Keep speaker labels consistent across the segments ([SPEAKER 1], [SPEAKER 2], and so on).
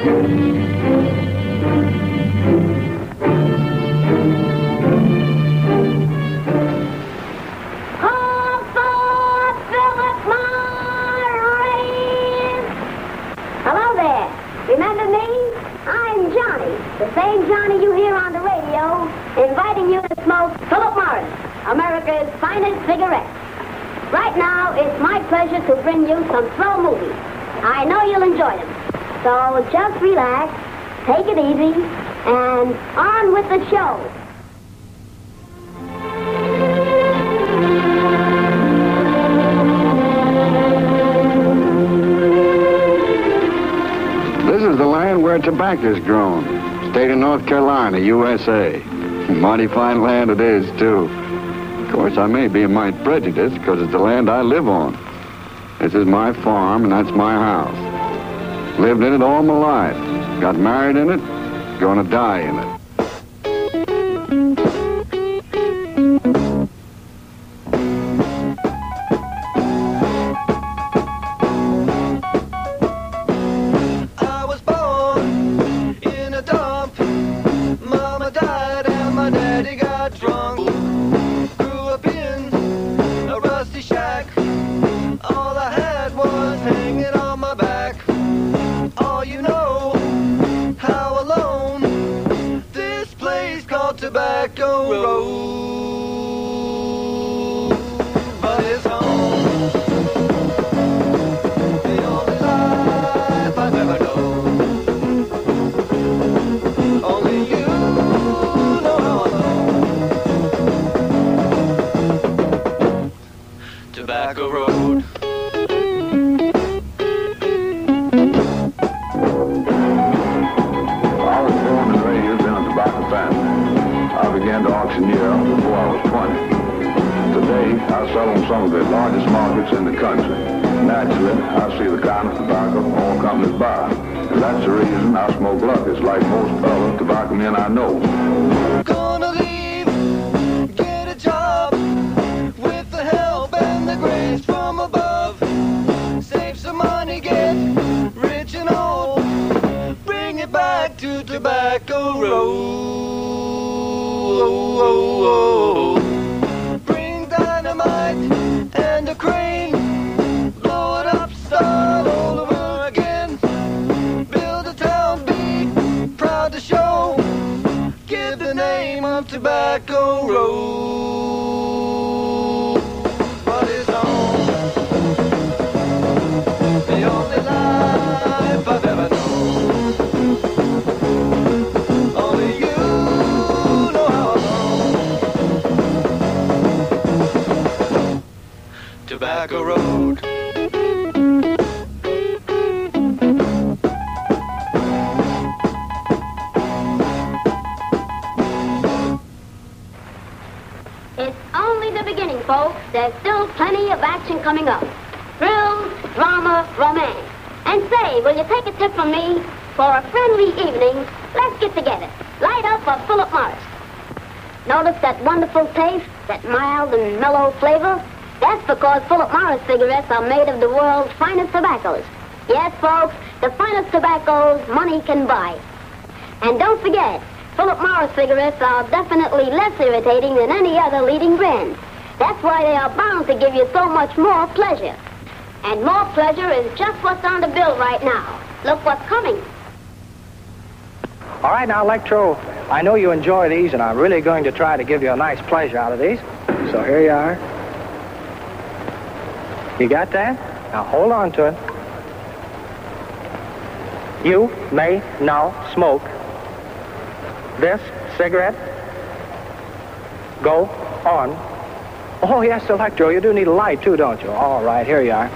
[SPEAKER 1] Hello there. Remember me? I'm Johnny, the same Johnny you hear on the radio, inviting you to smoke Philip Morris, America's finest cigarette. Right now, it's my pleasure to bring you some slow movies. I know you'll enjoy them. So just relax, take it easy, and on with the show.
[SPEAKER 2] This is the land where tobacco's grown. State of North Carolina, USA. Mighty fine land it is, too. Of course, I may be a mite prejudiced because it's the land I live on. This is my farm, and that's my house. Lived in it all my life. Got married in it, gonna die in it.
[SPEAKER 3] Tobacco Road, but it's home, the only life I've ever known. Only you know how alone. Tobacco Road.
[SPEAKER 2] I was born and raised in a tobacco family. I began to auctioneer before I was 20. Today, I sell on some of the largest markets in the country. Naturally, I see the kind of tobacco all companies buy. And that's the reason I smoke Lucky's like most other tobacco men I know.
[SPEAKER 3] Gonna leave, get a job, with the help and the grace from above. Save some money, get rich and old, bring it back to Tobacco Road. Bring dynamite and a crane, blow it up, start all over again. Build a town, be proud to show, give the name of Tobacco Road. But it's home, the only life I've ever known. Only you. Tobacco Road.
[SPEAKER 1] It's only the beginning, folks. There's still plenty of action coming up. Thrills, drama, romance. And say, will you take a tip from me? For a friendly evening, let's get together. Light up a Philip Morris. Notice that wonderful taste, that mild and mellow flavor? That's because Philip Morris cigarettes are made of the world's finest tobaccos. Yes, folks, the finest tobaccos money can buy. And don't forget, Philip Morris cigarettes are definitely less irritating than any other leading brand. That's why they are bound to give you so much more pleasure. And more pleasure is just what's on the bill right now. Look what's coming.
[SPEAKER 4] All right, now, Electro, I know you enjoy these, and I'm really going to try to give you a nice pleasure out of these. So here you are. You got that? Now hold on to it. You may now smoke this cigarette. Go on. Oh, yes, Electro, you do need a light, too, don't you? All right, here you are.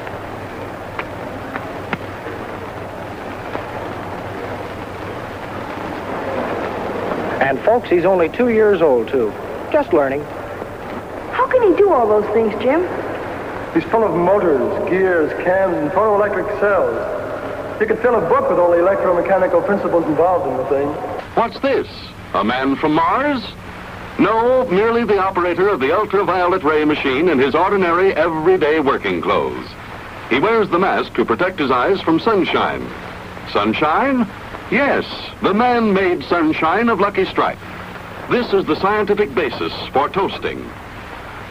[SPEAKER 4] And, folks, he's only 2 years old, too. Just learning.
[SPEAKER 5] How can he do all those things, Jim?
[SPEAKER 6] He's full of motors, gears, cams, and photoelectric cells. You could fill a book with all the electromechanical principles involved in the thing.
[SPEAKER 7] What's this? A man from Mars? No, merely the operator of the ultraviolet ray machine in his ordinary, everyday working clothes. He wears the mask to protect his eyes from sunshine. Sunshine? Yes, the man-made sunshine of Lucky Strike. This is the scientific basis for toasting.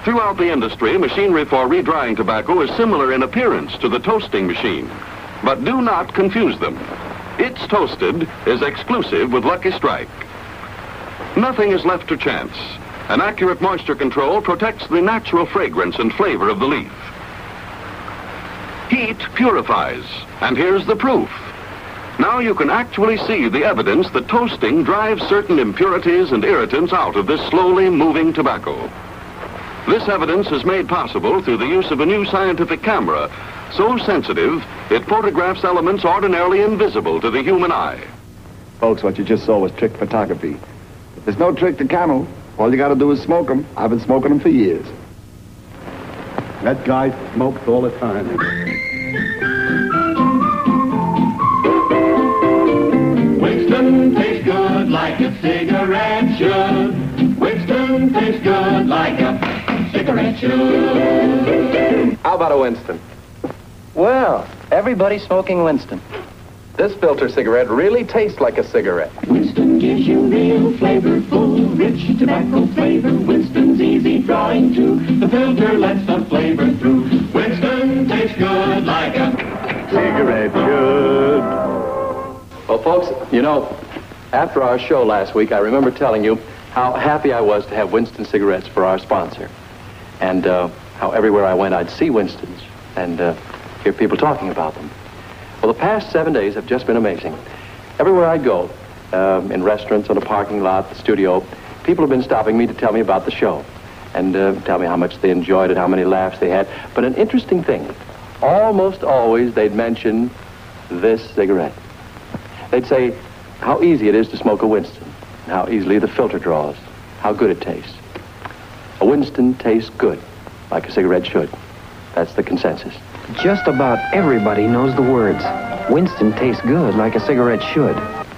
[SPEAKER 7] Throughout the industry, machinery for redrying tobacco is similar in appearance to the toasting machine. But do not confuse them. It's Toasted is exclusive with Lucky Strike. Nothing is left to chance. An accurate moisture control protects the natural fragrance and flavor of the leaf. Heat purifies, and here's the proof. Now you can actually see the evidence that toasting drives certain impurities and irritants out of this slowly moving tobacco. This evidence is made possible through the use of a new scientific camera, so sensitive it photographs elements ordinarily invisible to the human eye.
[SPEAKER 2] Folks, what you just saw was trick photography. There's no trick to Camel. All you gotta do is smoke them. I've been smoking them for years. That guy smokes all the time.
[SPEAKER 8] Winston tastes good like a cigarette should. Winston tastes good like a cigarette should.
[SPEAKER 9] How about a Winston?
[SPEAKER 4] Well, everybody's smoking Winston.
[SPEAKER 9] This filter cigarette really tastes like a cigarette.
[SPEAKER 8] Winston gives you real flavorful, rich tobacco flavor. Winston's easy drawing too. The filter lets the flavor through. Winston tastes good like a
[SPEAKER 2] Cigarette should.
[SPEAKER 9] Well, folks, you know, after our show last week, I remember telling you how happy I was to have Winston cigarettes for our sponsor. And how everywhere I went, I'd see Winston's and hear people talking about them. Well, the past 7 days have just been amazing. Everywhere I go, in restaurants, on a parking lot, the studio, people have been stopping me to tell me about the show and tell me how much they enjoyed it, how many laughs they had. But an interesting thing, almost always they'd mention this cigarette. They'd say how easy it is to smoke a Winston, and how easily the filter draws, how good it tastes. A Winston tastes good, like a cigarette should. That's the consensus.
[SPEAKER 10] Just about everybody knows the words. Winston tastes good like a cigarette should.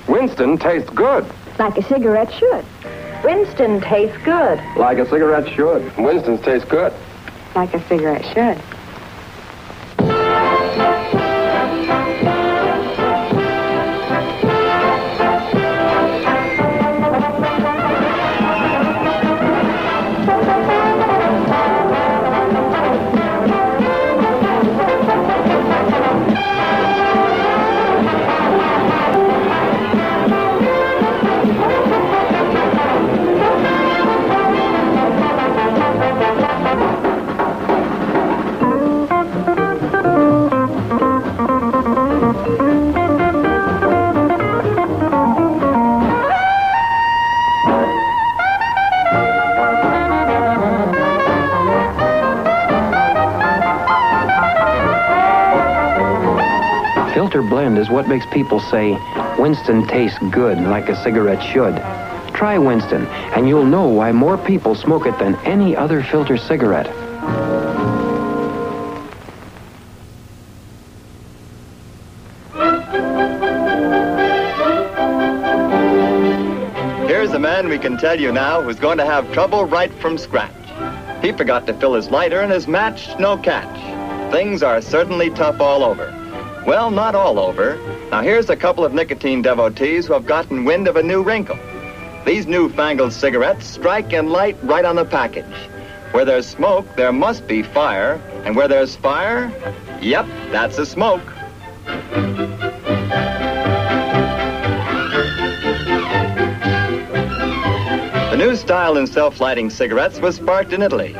[SPEAKER 9] Winston tastes good.
[SPEAKER 5] Like a cigarette should. Winston tastes good.
[SPEAKER 9] Like a cigarette should. Winston's taste good.
[SPEAKER 5] Like a cigarette should.
[SPEAKER 10] Filter blend is what makes people say, Winston tastes good like a cigarette should. Try Winston, and you'll know why more people smoke it than any other filter cigarette.
[SPEAKER 11] Here's a man we can tell you now who's going to have trouble right from scratch. He forgot to fill his lighter and his match no catch. Things are certainly tough all over. Well, not all over. Now here's a couple of nicotine devotees who have gotten wind of a new wrinkle. These newfangled cigarettes strike and light right on the package. Where there's smoke, there must be fire. And where there's fire, yep, that's a smoke. The new style in self-lighting cigarettes was sparked in Italy.